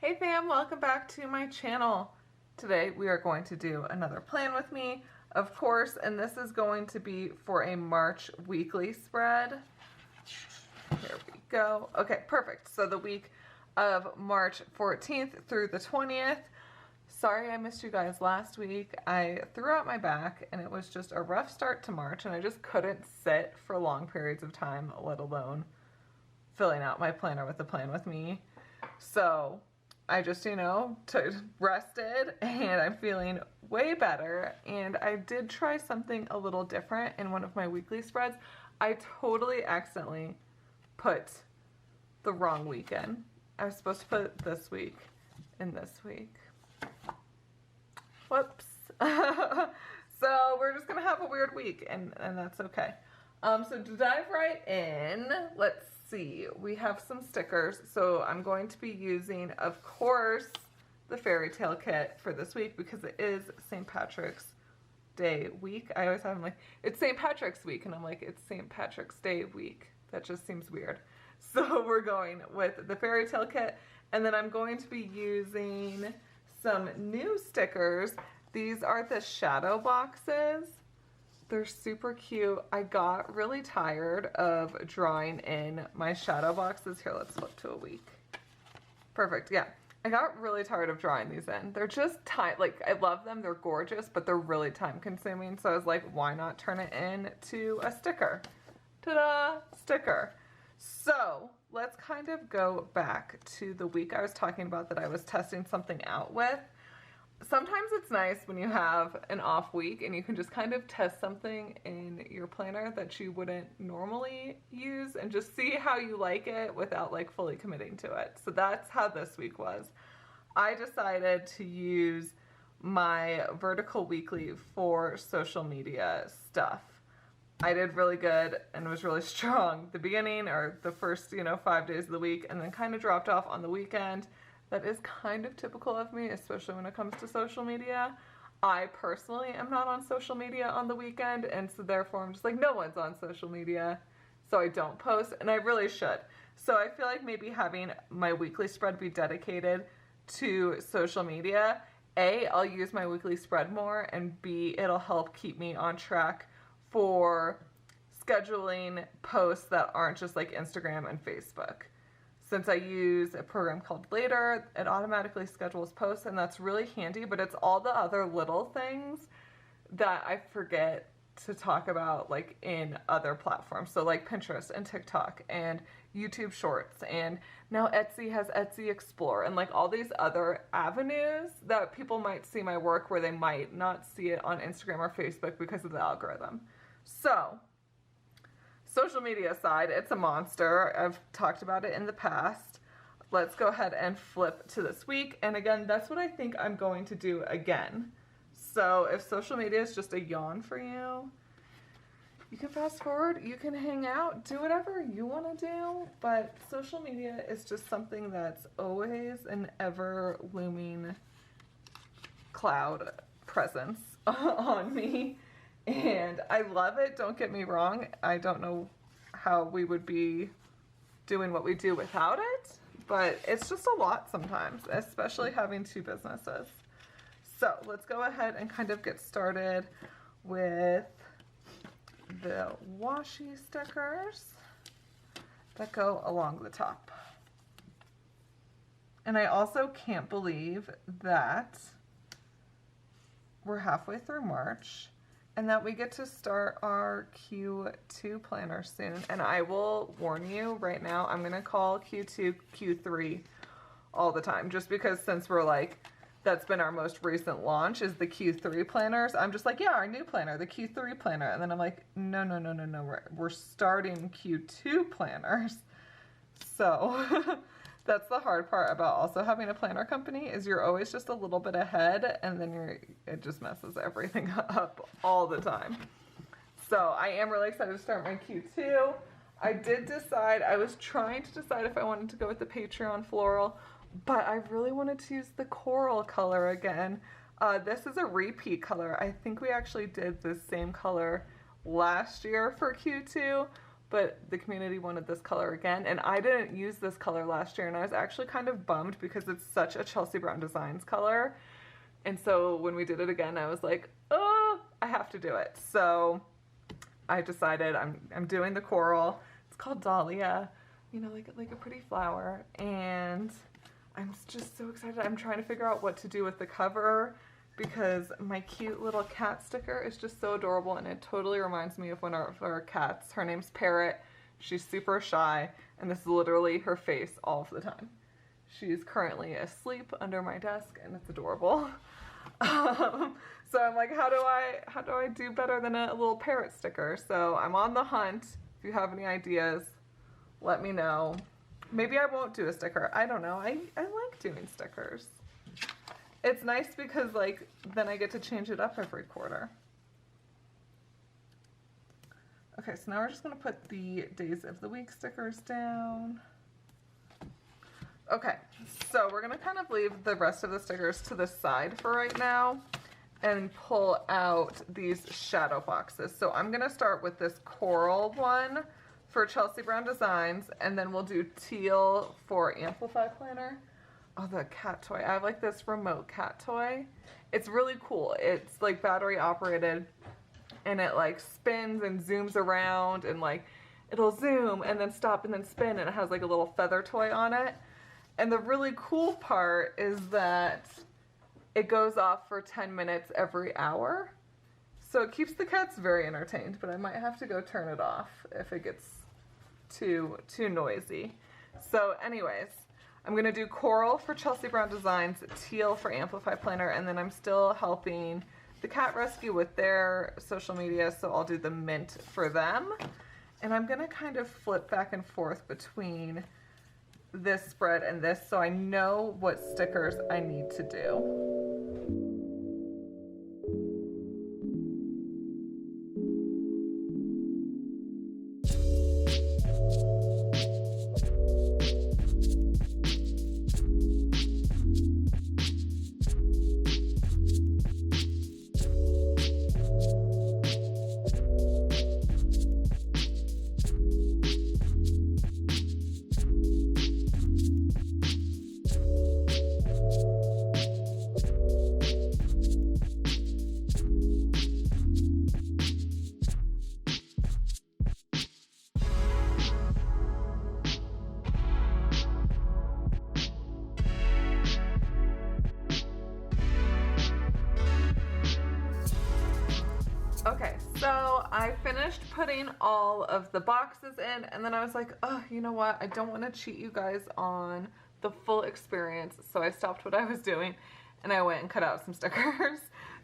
Hey fam, welcome back to my channel. Today we are going to do another plan with me, of course, and this is going to be for a March weekly spread. Here we go. Okay, perfect. So the week of March 14th through the 20th. Sorry I missed you guys last week. I threw out my back and it was just a rough start to March and I just couldn't sit for long periods of time, let alone filling out my planner with the plan with me. So I just, rested and I'm feeling way better. And I did try something a little different in one of my weekly spreads. I totally accidentally put the wrong week in. I was supposed to put this week in this week. Whoops. So we're just gonna have a weird week and that's okay. So to dive right in, let's see, we have some stickers. So I'm going to be using, of course, the fairy tale kit for this week because it is St. Patrick's Day week. I always have them like, it's St. Patrick's week, and I'm like, it's St. Patrick's Day week. That just seems weird. So we're going with the fairy tale kit, and then I'm going to be using some new stickers. These are the shadow boxes. They're super cute. I got really tired of drawing in my shadow boxes. Here, let's flip to a week. Perfect, yeah. I got really tired of drawing these in. They're just like, I love them, they're gorgeous, but they're really time consuming. So I was like, why not turn it into a sticker? Ta-da, sticker. So let's kind of go back to the week I was talking about that I was testing something out with. Sometimes it's nice when you have an off week and you can just kind of test something in your planner that you wouldn't normally use and just see how you like it without like fully committing to it. So that's how this week was. I decided to use my vertical weekly for social media stuff. I did really good and was really strong the beginning or the first, 5 days of the week, and then kind of dropped off on the weekend. That is kind of typical of me, especially when it comes to social media. I personally am not on social media on the weekend, and so therefore I'm just like, no one's on social media, so I don't post, and I really should. So I feel like maybe having my weekly spread be dedicated to social media, A, I'll use my weekly spread more, and B, it'll help keep me on track for scheduling posts that aren't just like Instagram and Facebook. Since I use a program called Later, it automatically schedules posts, and that's really handy, but it's all the other little things that I forget to talk about like in other platforms. So like Pinterest and TikTok and YouTube Shorts, and now Etsy has Etsy Explore, and like all these other avenues that people might see my work where they might not see it on Instagram or Facebook because of the algorithm. So social media side, it's a monster. I've talked about it in the past. Let's go ahead and flip to this week. And again, that's what I think I'm going to do again. So if social media is just a yawn for you, you can fast forward, you can hang out, do whatever you want to do. But social media is just something that's always an ever looming cloud presence on me. And I love it, don't get me wrong. I don't know how we would be doing what we do without it, but it's just a lot sometimes, especially having two businesses. So let's go ahead and kind of get started with the washi stickers that go along the top. And I also can't believe that we're halfway through March and that we get to start our Q2 planner soon. And I will warn you right now, I'm gonna call Q2 Q3 all the time, just because since we're like, that's been our most recent launch is the Q3 planners. I'm just like, yeah, our new planner, the Q3 planner. And then I'm like, no, we're starting Q2 planners. So that's the hard part about also having a planner company is you're always just a little bit ahead, and then it just messes everything up all the time. So I am really excited to start my Q2. I was trying to decide if I wanted to go with the Patreon floral, but I really wanted to use the coral color again. This is a repeat color. I think we actually did the same color last year for Q2, but the community wanted this color again, and I didn't use this color last year, and I was actually kind of bummed because it's such a Chelsea Brown Designs color. And so when we did it again, I was like, oh, I have to do it. So I decided I'm doing the coral. It's called Dahlia, you know, like a pretty flower. And I'm just so excited. I'm trying to figure out what to do with the cover because my cute little cat sticker is just so adorable, and it totally reminds me of one of our cats. Her name's Parrot. She's super shy, and this is literally her face all of the time. She's currently asleep under my desk, and it's adorable. So I'm like, how do I do better than a little parrot sticker? So I'm on the hunt. If you have any ideas, let me know. Maybe I won't do a sticker. I don't know. I like doing stickers. It's nice because like then I get to change it up every quarter. Okay, so now we're just going to put the days of the week stickers down. Okay, so we're going to kind of leave the rest of the stickers to the side for right now and pull out these shadow boxes. So I'm going to start with this coral one for Chelsea Brown Designs, and then we'll do teal for Amplify Planner. Oh, the cat toy. I have like this remote cat toy. It's really cool. It's like battery operated, and it like spins and zooms around, and like it'll zoom and then stop and then spin, and it has like a little feather toy on it. And the really cool part is that it goes off for 10 minutes every hour. So it keeps the cats very entertained, but I might have to go turn it off if it gets too noisy. So anyways, I'm going to do coral for Chelsea Brown Designs, teal for Amplify Planner, and then I'm still helping the Cat Rescue with their social media, so I'll do the mint for them. And I'm going to kind of flip back and forth between this spread and this so I know what stickers I need to do. Okay, so I finished putting all of the boxes in, and then I was like, oh, you know what? I don't want to cheat you guys on the full experience, so I stopped what I was doing, and I went and cut out some stickers.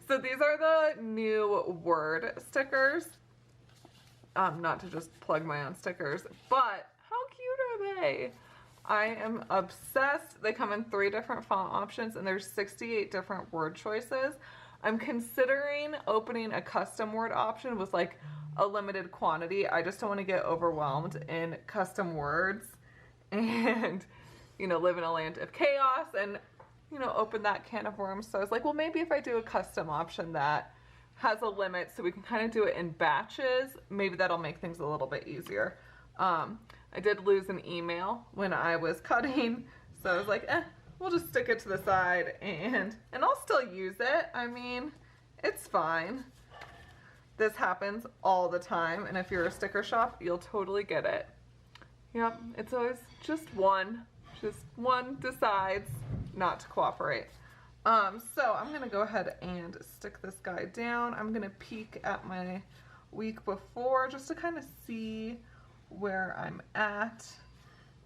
So these are the new word stickers. Not to just plug my own stickers, but how cute are they? I am obsessed. They come in 3 different font options, and there's 68 different word choices. I'm considering opening a custom word option with like a limited quantity. I just don't want to get overwhelmed in custom words and, you know, live in a land of chaos and, you know, open that can of worms. So I was like, well, maybe if I do a custom option that has a limit so we can kind of do it in batches, maybe that'll make things a little bit easier. I did lose an email when I was cutting, so I was like, we'll just stick it to the side, and I'll still use it. I mean, it's fine. This happens all the time, and if you're a sticker shop, you'll totally get it. Yep, it's always just one decides not to cooperate. So I'm gonna go ahead and stick this guy down. I'm gonna peek at my week before just to kind of see where I'm at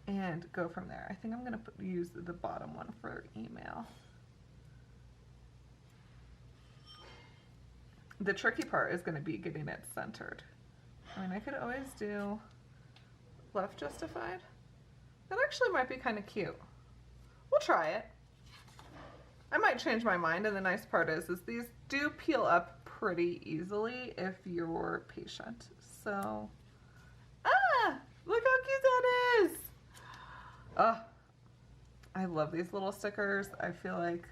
and go from there. I think I'm gonna use the bottom one for email. The tricky part is gonna be getting it centered. I mean, I could always do left justified. That actually might be kind of cute. We'll try it. I might change my mind, and the nice part is these do peel up pretty easily if you're patient. So, look how cute that is. I love these little stickers. I feel like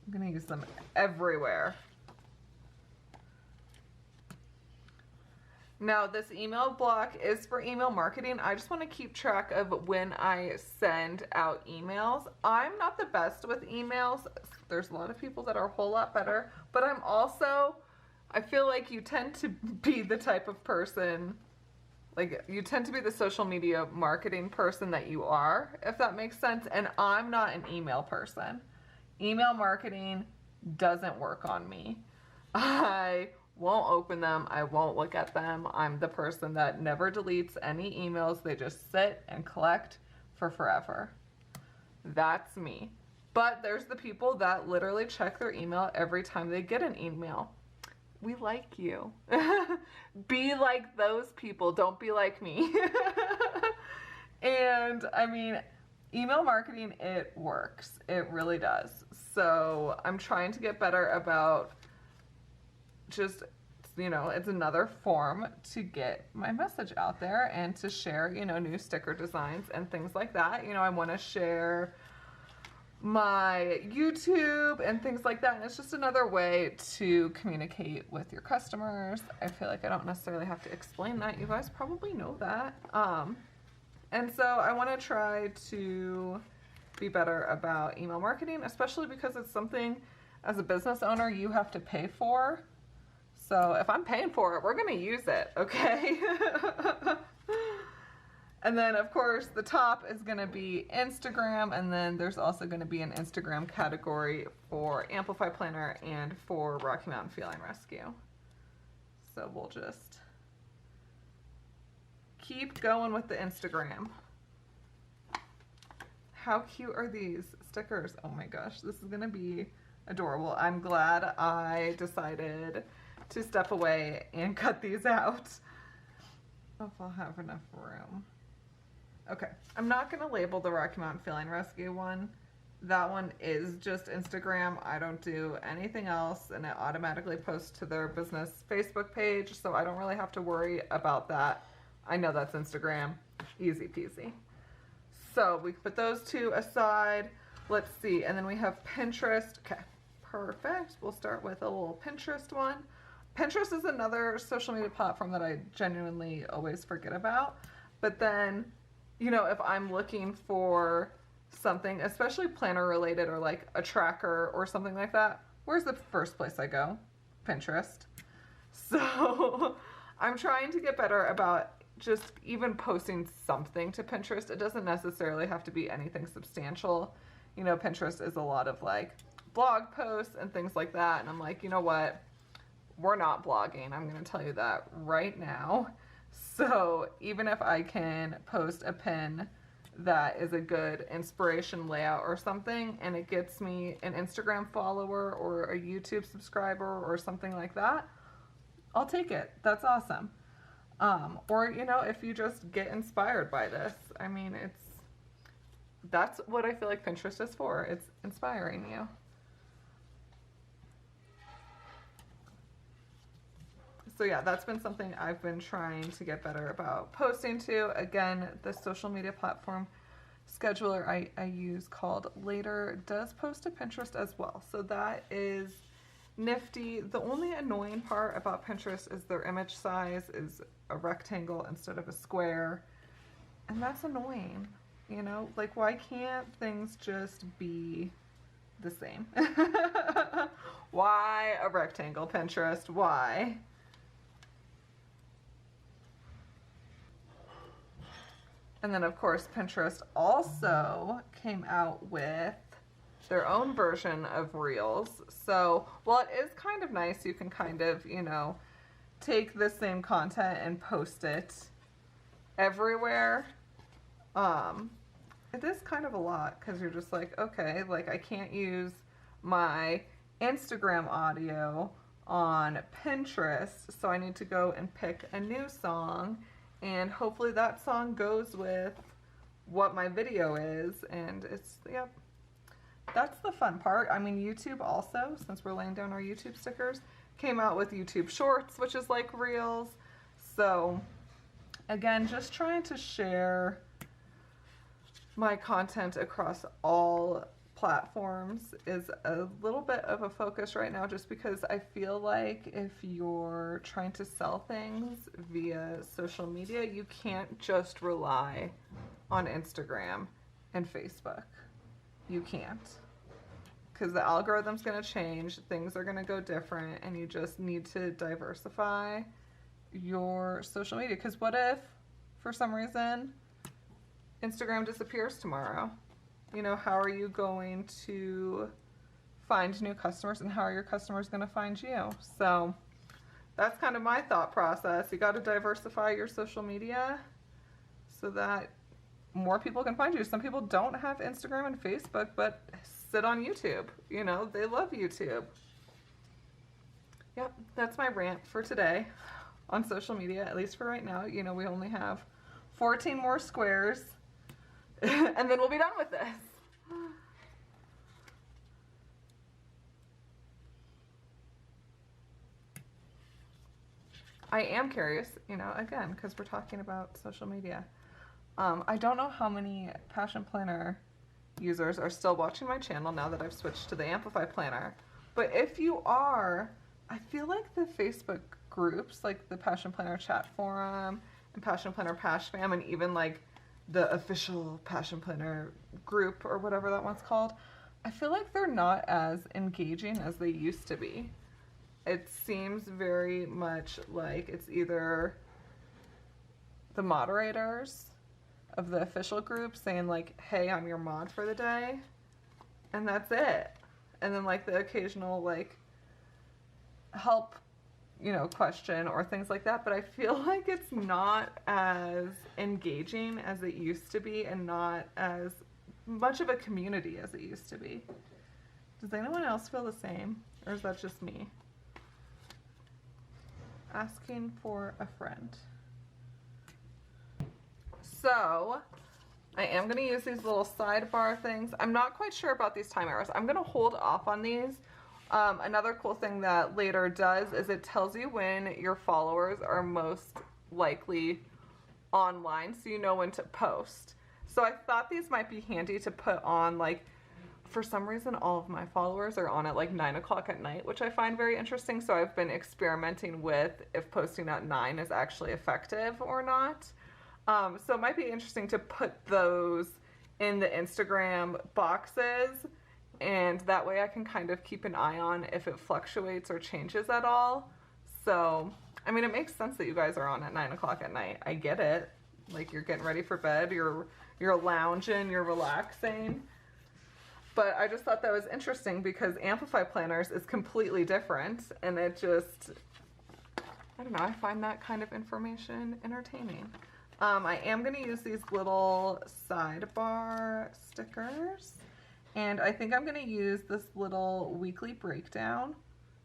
I'm gonna use them everywhere. Now, this email block is for email marketing. I just want to keep track of when I send out emails. I'm not the best with emails. There's a lot of people that are a whole lot better, but I feel like you tend to be the type of person, like you tend to be the social media marketing person that you are, if that makes sense. And I'm not an email person. Email marketing doesn't work on me. I won't open them. I won't look at them. I'm the person that never deletes any emails. They just sit and collect for forever. That's me. But there's the people that literally check their email every time they get an email. We like you. Be like those people. Don't be like me. And I mean, email marketing, it works. It really does. So I'm trying to get better about just, it's another form to get my message out there and to share, new sticker designs and things like that. I want to share my YouTube and things like that. And it's just another way to communicate with your customers. I feel like I don't necessarily have to explain that. You guys probably know that. And so I want to try to be better about email marketing, especially because it's something as a business owner you have to pay for. So if I'm paying for it, we're going to use it, okay? And then, of course, the top is going to be Instagram, and then there's also going to be an Instagram category for Amplify Planner and for Rocky Mountain Feline Rescue. So we'll just keep going with the Instagram. How cute are these stickers? Oh my gosh, this is going to be adorable. I'm glad I decided to step away and cut these out. If I'll have enough room. Okay, I'm not going to label the Rocky Mountain Feline Rescue one. That one is just Instagram. I don't do anything else, and it automatically posts to their business Facebook page, so I don't really have to worry about that. I know that's Instagram. Easy peasy. So we put those two aside. Let's see, and then we have Pinterest. Okay, perfect. We'll start with a little Pinterest one. Pinterest is another social media platform that I genuinely always forget about. But then, if I'm looking for something, especially planner related or like a tracker or something like that, where's the first place I go? Pinterest. So I'm trying to get better about just even posting something to Pinterest. It doesn't necessarily have to be anything substantial. Pinterest is a lot of like blog posts and things like that. And I'm like, you know what? We're not blogging. I'm going to tell you that right now. So even if I can post a pin that is a good inspiration layout or something, and it gets me an Instagram follower or a YouTube subscriber or something like that, I'll take it. That's awesome. Or, if you just get inspired by this, I mean, that's what I feel like Pinterest is for. It's inspiring you. So yeah, that's been something I've been trying to get better about posting to. Again, the social media platform scheduler I use called Later does post to Pinterest as well. So that is nifty. The only annoying part about Pinterest is their image size is a rectangle instead of a square. And that's annoying, like why can't things just be the same? Why a rectangle, Pinterest? Why? And then, of course, Pinterest also came out with their own version of Reels. So, while it is kind of nice, you can kind of, take the same content and post it everywhere. It is kind of a lot because you're just like, okay, like I can't use my Instagram audio on Pinterest, so I need to go and pick a new song. And hopefully that song goes with what my video is. And that's the fun part. I mean, YouTube also, since we're laying down our YouTube stickers, came out with YouTube Shorts, which is like Reels. So again, just trying to share my content across all platforms is a little bit of a focus right now, just because I feel like if you're trying to sell things via social media, you can't just rely on Instagram and Facebook. You can't. Because the algorithm's going to change, things are going to go different, and you just need to diversify your social media. Because what if, for some reason, Instagram disappears tomorrow? You know, how are you going to find new customers, and how are your customers going to find you? So that's kind of my thought process. You got to diversify your social media so that more people can find you. Some people don't have Instagram and Facebook, but sit on YouTube. You know, they love YouTube. Yep, that's my rant for today on social media, at least for right now. You know, we only have 14 more squares, and then we'll be done with this. I am curious, you know, again, because we're talking about social media. I don't know how many Passion Planner users are still watching my channel now that I've switched to the Amplify Planner. But if you are, I feel like the Facebook groups, like the Passion Planner chat forum and Passion Planner Pash Fam, and even like the official Passion Planner group or whatever that one's called, I feel like they're not as engaging as they used to be. It seems very much like it's either the moderators of the official group saying like, hey, I'm your mod for the day, and that's it. And then like the occasional like help, you know, question or things like that. But I feel like it's not as engaging as it used to be, and not as much of a community as it used to be. Does anyone else feel the same, or is that just me? Asking for a friend. So I am going to use these little sidebar things. I'm not quite sure about these time arrows. I'm going to hold off on these. Another cool thing that later does is it tells you when your followers are most likely online, so you know when to post. So I thought these might be handy to put on, like, for some reason all of my followers are on at like 9 o'clock at night, which I find very interesting. So I've been experimenting with if posting at 9 is actually effective or not. So it might be interesting to put those in the Instagram boxes, and that way I can kind of keep an eye on if it fluctuates or changes at all. So, I mean, it makes sense that you guys are on at 9 o'clock at night. I get it. Like, you're getting ready for bed, you're lounging, you're relaxing. But I just thought that was interesting because Amplify Planners is completely different, and it just, I don't know, I find that kind of information entertaining. I am going to use these little sidebar stickers, and I think I'm going to use this little weekly breakdown,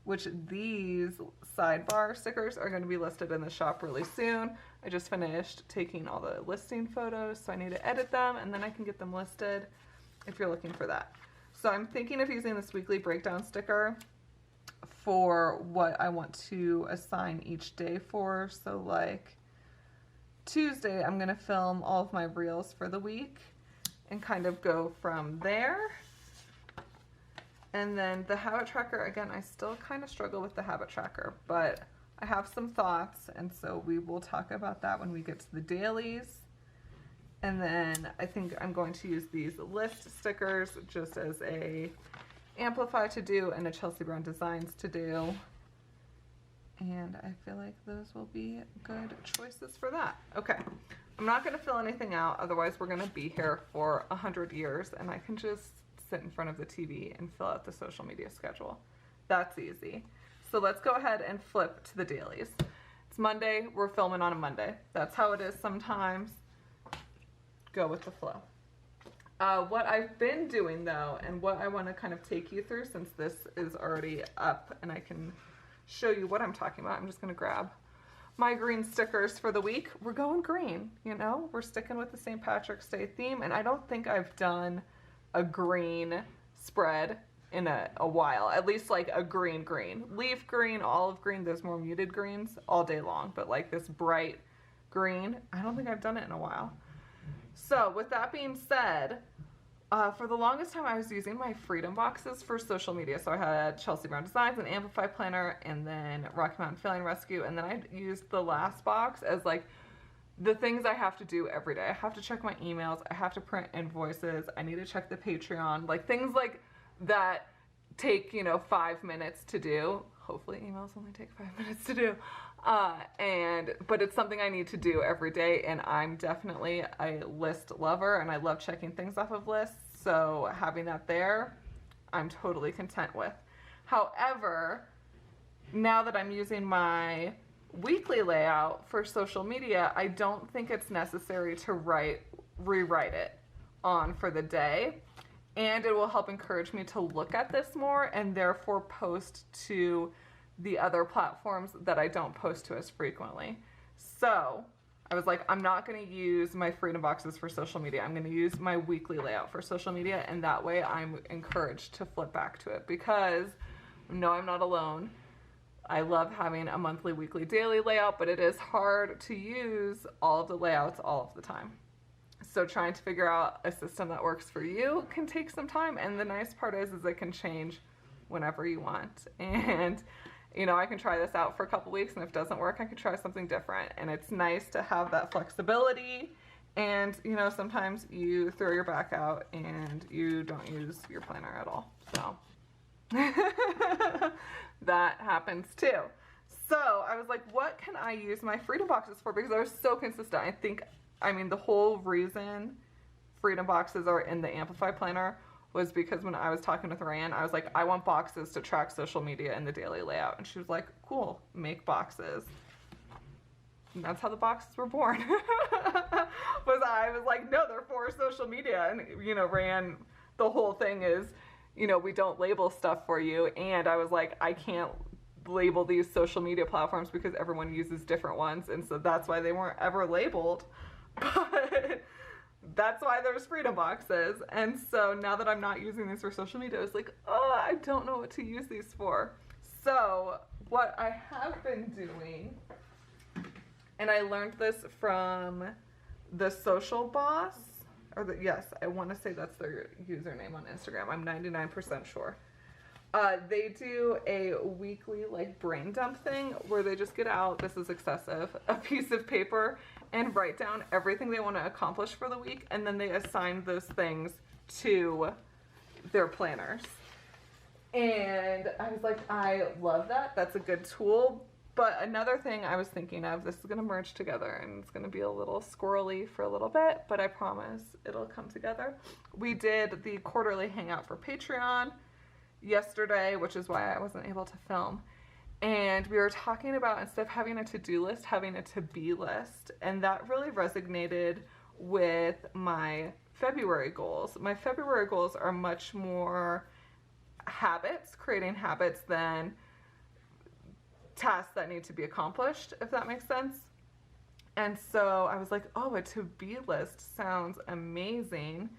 which these sidebar stickers are going to be listed in the shop really soon. I just finished taking all the listing photos, so I need to edit them, and then I can get them listed if you're looking for that. So I'm thinking of using this weekly breakdown sticker for what I want to assign each day for. So like Tuesday, I'm going to film all of my reels for the week and kind of go from there. And then the habit tracker, again, I still kind of struggle with the habit tracker, but I have some thoughts, and so we will talk about that when we get to the dailies. And then I think I'm going to use these list stickers just as a Amplify to do and a Chelsea Brown Designs to do. And I feel like those will be good choices for that. Okay, I'm not going to fill anything out, otherwise we're going to be here for 100 years, and I can just sit in front of the TV and fill out the social media schedule. That's easy. So let's go ahead and flip to the dailies. It's Monday, we're filming on a Monday. That's how it is sometimes. Go with the flow. What I've been doing though, and what I want to kind of take you through, since this is already up and I can show you what I'm talking about, I'm just going to grab my green stickers for the week. We're going green, you know, we're sticking with the St. Patrick's Day theme, and I don't think I've done a green spread in a while, at least like a green, leaf green, olive green, those more muted greens all day long, but like this bright green, I don't think I've done it in a while. So with that being said, For the longest time, I was using my Freedom boxes for social media. So I had Chelsea Brown Designs and Amplify Planner, and then Rocky Mountain Failing Rescue, and then I used the last box as like the things I have to do every day. I have to check my emails. I have to print invoices. I need to check the Patreon. Like things like that take, 5 minutes to do. Hopefully emails only take 5 minutes to do. But it's something I need to do every day, and I'm definitely a list lover, and I love checking things off of lists. So having that there, I'm totally content with. However, now that I'm using my weekly layout for social media, I don't think it's necessary to rewrite it on for the day, and it will help encourage me to look at this more and therefore post to the other platforms that I don't post to as frequently. So I was like, I'm not going to use my Freedom boxes for social media. I'm going to use my weekly layout for social media, and that way I'm encouraged to flip back to it, because no, I'm not alone. I love having a monthly, weekly, daily layout, but it is hard to use all of the layouts all of the time. So trying to figure out a system that works for you can take some time, and the nice part is it can change whenever you want. And I can try this out for a couple weeks, and if it doesn't work, I can try something different. And it's nice to have that flexibility. And sometimes you throw your back out and you don't use your planner at all. So that happens too. So I was like, what can I use my Freedom boxes for? Because I was so consistent. The whole reason Freedom boxes are in the Amplify Planner was because when I was talking with Ryan, I was like, I want boxes to track social media in the daily layout. And she was like, cool, make boxes. And that's how the boxes were born. I was like, no, they're for social media. And, Ryan, the whole thing is, we don't label stuff for you. And I was like, I can't label these social media platforms because everyone uses different ones. And so that's why they weren't ever labeled. But that's why there's Freedom boxes. And so now that I'm not using these for social media, I was like, oh, I don't know what to use these for. So what I have been doing, and I learned this from the Social Boss, I want to say that's their username on Instagram. I'm 99% sure. They do a weekly brain dump thing where they just get out, this is excessive, a piece of paper and write down everything they want to accomplish for the week, and then they assign those things to their planners. And I was like, I love that. That's a good tool. But another thing I was thinking of, this is going to merge together and it's going to be a little squirrely for a little bit, but I promise it'll come together. We did the quarterly hangout for Patreon yesterday, which is why I wasn't able to film. And we were talking about, instead of having a to-do list, having a to-be list. And that really resonated with my February goals. My February goals are much more habits, creating habits, than tasks that need to be accomplished, if that makes sense. And so I was like, oh, a to-be list sounds amazing.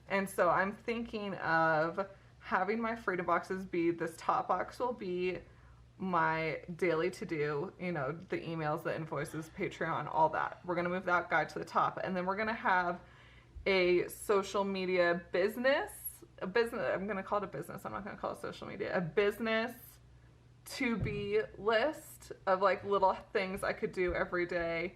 And so I'm thinking of having my Freedom boxes be, this top box will be my daily to-do, the emails, the invoices, Patreon, all that. We're going to move that guide to the top. And then we're going to have a social media business, I'm going to call it a business. I'm not going to call it social media. A business to-be list of little things I could do every day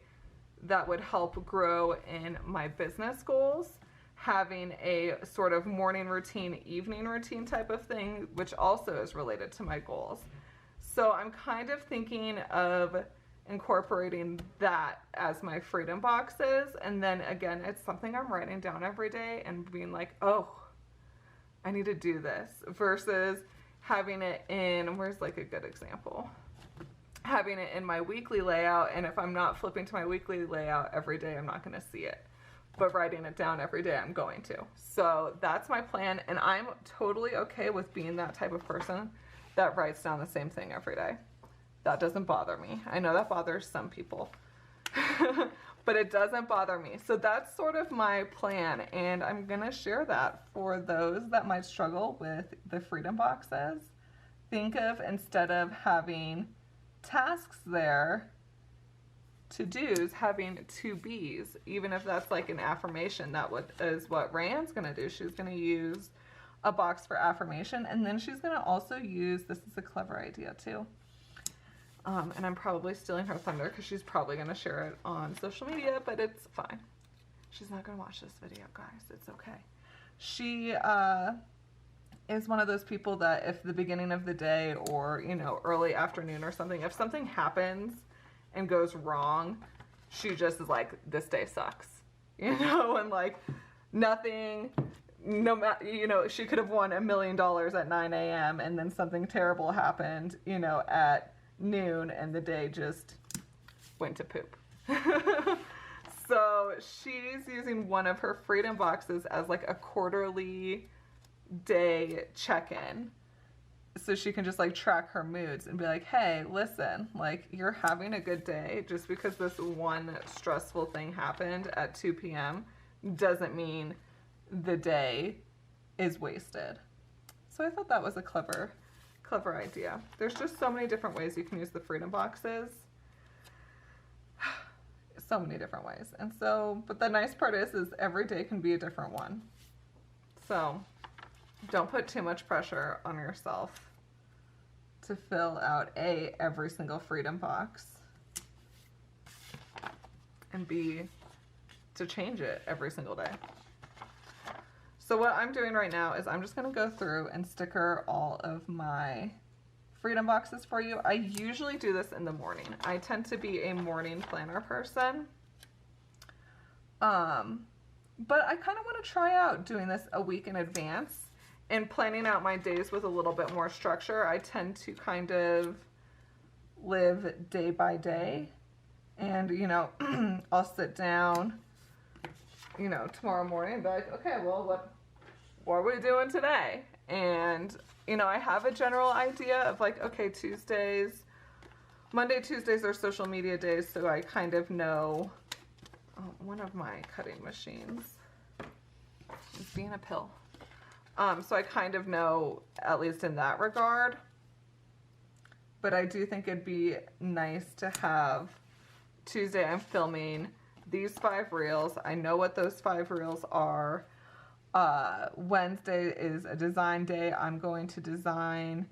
that would help grow in my business goals. Having a sort of morning routine, evening routine type of thing, which also is related to my goals. So I'm kind of thinking of incorporating that as my Freedom boxes. And then again, it's something I'm writing down every day and being like, oh, I need to do this, versus having it in, where's a good example? Having it in my weekly layout, and if I'm not flipping to my weekly layout every day, I'm not going to see it. But writing it down every day, I'm going to. So that's my plan, and I'm totally okay with being that type of person that writes down the same thing every day. That doesn't bother me. I know that bothers some people, but it doesn't bother me. So that's sort of my plan, and I'm gonna share that for those that might struggle with the Freedom boxes. Think of, instead of having tasks there, to-dos having 2 B's, even if that's like an affirmation. That is what Rayanne's gonna do. She's gonna use a box for affirmation, and then she's gonna also use, this is a clever idea too, and I'm probably stealing her thunder because she's probably gonna share it on social media, but it's fine. She's not gonna watch this video, guys. It's okay. She is one of those people that if the beginning of the day or, you know, early afternoon or something, if something happens and goes wrong, she just is like, this day sucks, you know, and like nothing, no matter, you know, she could have won $1 million at 9 a.m. and then something terrible happened, you know, at noon, and the day just went to poop. So she's using one of her freedom boxes as like a quarterly day check-in, so she can just like track her moods and be like, hey, listen, like, you're having a good day. Just because this one stressful thing happened at 2 p.m. doesn't mean the day is wasted. So I thought that was a clever idea. There's just so many different ways you can use the freedom boxes. So many different ways. And so, but the nice part is every day can be a different one. So don't put too much pressure on yourself to fill out every single freedom box, and B, to change it every single day. So what I'm doing right now is I'm just going to go through and sticker all of my freedom boxes for you. I usually do this in the morning. I tend to be a morning planner person. But I kind of want to try out doing this a week in advance and planning out my days with a little bit more structure. I tend to kind of live day by day, and, you know, I'll sit down, you know, tomorrow morning and be like, okay, well, what are we doing today? And, you know, I have a general idea of like, okay, Monday, Tuesdays are social media days, so I kind of know. One of my cutting machines is being a pill. So I kind of know, at least in that regard. But I do think it'd be nice to have Tuesday, I'm filming these 5 reels. I know what those 5 reels are. Wednesday is a design day. I'm going to design,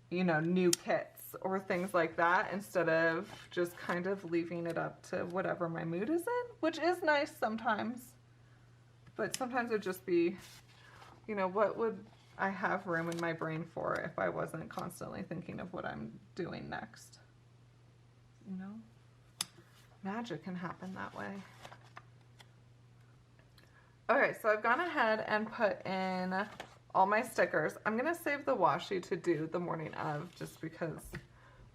you know, new kits or things like that, instead of just kind of leaving it up to whatever my mood is in, which is nice sometimes. But sometimes it'd just be, you know, what would I have room in my brain for if I wasn't constantly thinking of what I'm doing next? You know? Magic can happen that way. Okay, so I've gone ahead and put in all my stickers. I'm going to save the washi to do the morning of, just because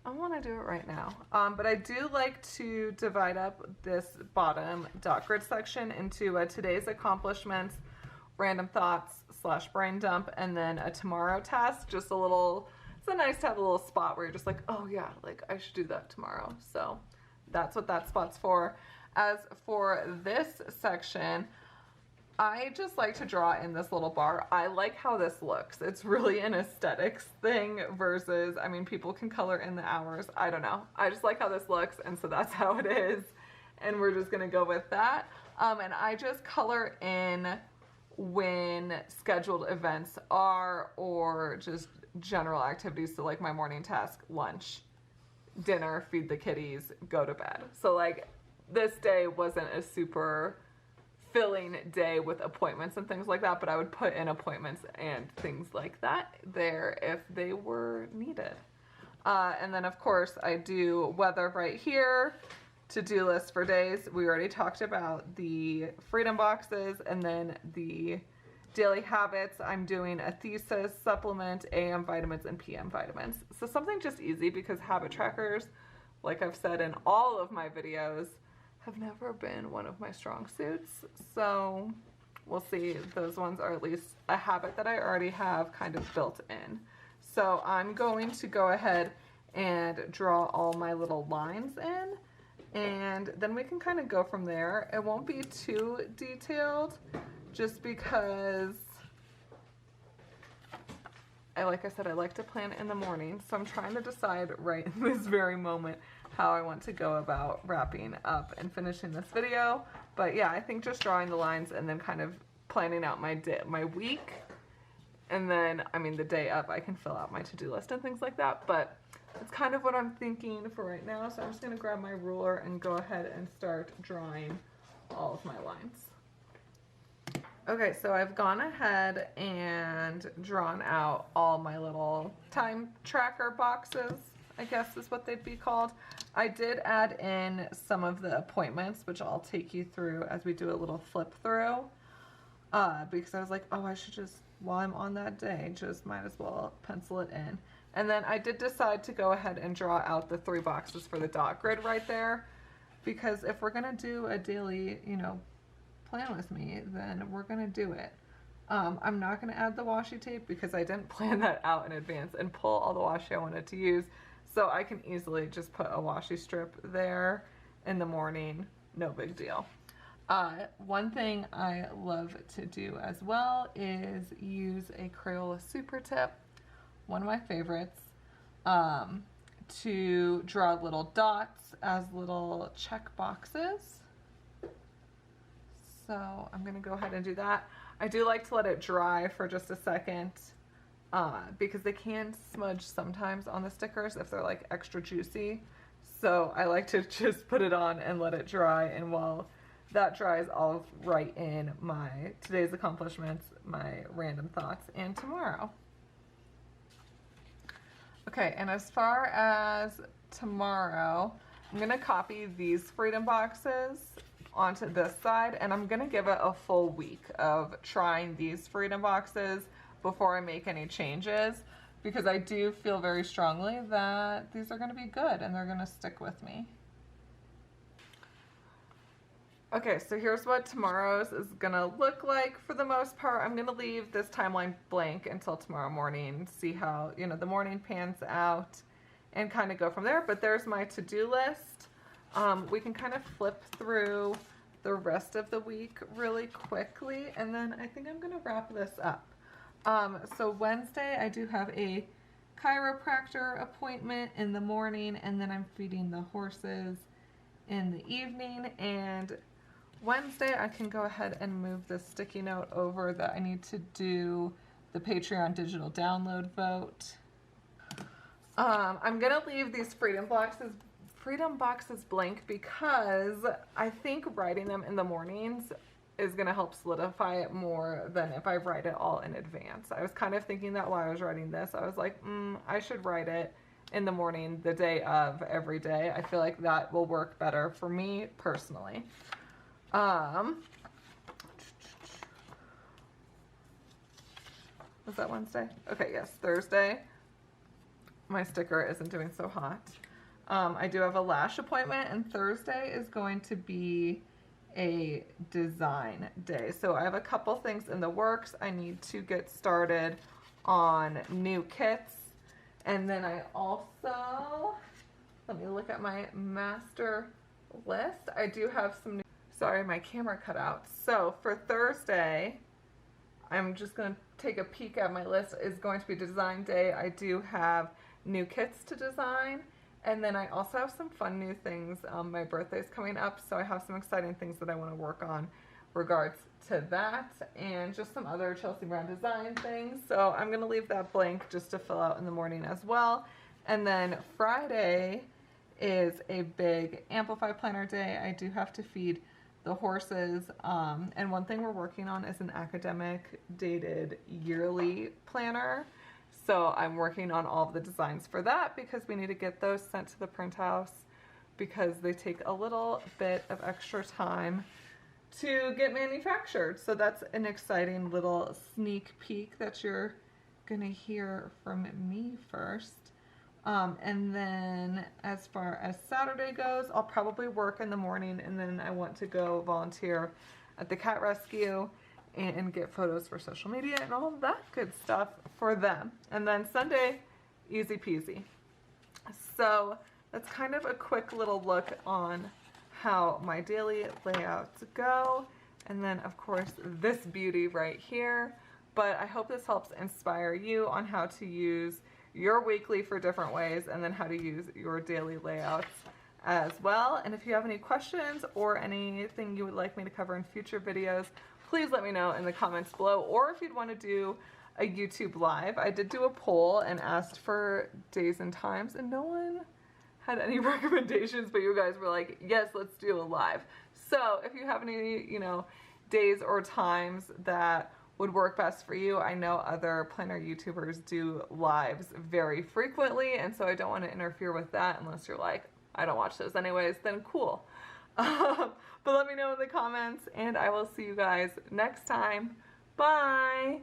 I want to do it right now. But I do like to divide up this bottom dot grid section into today's accomplishments, random thoughts / brain dump, and then a tomorrow task. Just a little, it's nice to have a little spot where you're just like, oh yeah, like I should do that tomorrow. So that's what that spot's for. As for this section, I just like to draw in this little bar. I like how this looks. It's really an aesthetics thing versus, I mean, people can color in the hours. I don't know. I just like how this looks, and so that's how it is. And we're just gonna go with that. And I just color in when scheduled events are, or just general activities. So like my morning task, lunch, dinner, feed the kitties, go to bed. So like this day wasn't a super filling day with appointments and things like that, but I would put in appointments and things like that there if they were needed. And then of course I do weather right here, to-do list for days. We already talked about the freedom boxes, and then the daily habits. I'm doing a thesis, supplement, AM vitamins, and PM vitamins. So something just easy, because habit trackers, like I've said in all of my videos, have never been one of my strong suits. So we'll see. Those ones are at least a habit that I already have kind of built in. So I'm going to go ahead and draw all my little lines in, and then we can kind of go from there. It won't be too detailed, just because like I said, I like to plan in the morning. So I'm trying to decide right in this very moment how I want to go about wrapping up and finishing this video. But yeah, I think just drawing the lines and then kind of planning out my week. And then, I mean, the day of, I can fill out my to-do list and things like that. But it's kind of what I'm thinking for right now. So I'm just going to grab my ruler and go ahead and start drawing all of my lines. Okay, so I've gone ahead and drawn out all my little time tracker boxes, I guess is what they'd be called. I did add in some of the appointments, which I'll take you through as we do a little flip through. Because I was like, oh, I should just, while I'm on that day, just might as well pencil it in. And then I did decide to go ahead and draw out the 3 boxes for the dot grid right there. Because if we're going to do a daily, you know, plan with me, then we're going to do it. I'm not going to add the washi tape because I didn't plan that out in advance and pull all the washi I wanted to use. So I can easily just put a washi strip there in the morning. No big deal. One thing I love to do as well is use a Crayola Super Tip, one of my favorites, to draw little dots as little check boxes. So I'm going to go ahead and do that. I do like to let it dry for just a second because they can smudge sometimes on the stickers if they're like extra juicy. So I like to just put it on and let it dry, and while that dries, I'll write in my today's accomplishments, my random thoughts, and tomorrow. Okay, and as far as tomorrow, I'm going to copy these freedom boxes onto this side, and I'm going to give it a full week of trying these freedom boxes before I make any changes, because I do feel very strongly that these are going to be good and they're going to stick with me. Okay, so here's what tomorrow's is gonna look like for the most part. I'm gonna leave this timeline blank until tomorrow morning, see how, you know, the morning pans out and kind of go from there. But there's my to-do list. We can kind of flip through the rest of the week really quickly, and then I think I'm gonna wrap this up. So Wednesday, I do have a chiropractor appointment in the morning, and then I'm feeding the horses in the evening. And Wednesday, I can go ahead and move the sticky note over that I need to do the Patreon digital download vote. I'm going to leave these freedom boxes blank because I think writing them in the mornings is going to help solidify it more than if I write it all in advance. I was kind of thinking that while I was writing this. I was like, I should write it in the morning, the day of, every day. I feel like that will work better for me personally. Was that Wednesday? Okay, yes, Thursday. My sticker isn't doing so hot. I do have a lash appointment, and Thursday is going to be a design day. So I have a couple things in the works. I need to get started on new kits. And then I also, let me look at my master list. I do have some new, sorry, my camera cut out. So for Thursday, I'm just going to take a peek at my list. Is going to be design day. I do have new kits to design. And then I also have some fun new things. My birthday's coming up, so I have some exciting things that I want to work on regards to that, and just some other Chelsea Brown design things. So I'm going to leave that blank just to fill out in the morning as well. And then Friday is a big Amplify Planner day. I do have to feed the horses, and one thing we're working on is an academic dated yearly planner. So I'm working on all of the designs for that because we need to get those sent to the print house because they take a little bit of extra time to get manufactured. So that's an exciting little sneak peek that you're gonna hear from me first. And then as far as Saturday goes, I'll probably work in the morning, and then I want to go volunteer at the cat rescue and get photos for social media and all of that good stuff for them. And then Sunday, easy peasy. So that's kind of a quick little look on how my daily layouts go. And then of course this beauty right here. But I hope this helps inspire you on how to use your weekly for different ways, and then how to use your daily layouts as well. And if you have any questions or anything you would like me to cover in future videos, please let me know in the comments below. Or if you'd want to do a YouTube live. I did do a poll and asked for days and times, and no one had any recommendations, but you guys were like, yes, let's do a live. So if you have any, you know, days or times that would work best for you. I know other planner YouTubers do lives very frequently, and so I don't want to interfere with that unless you're like, I don't watch those anyways, then cool. But let me know in the comments, and I will see you guys next time. Bye!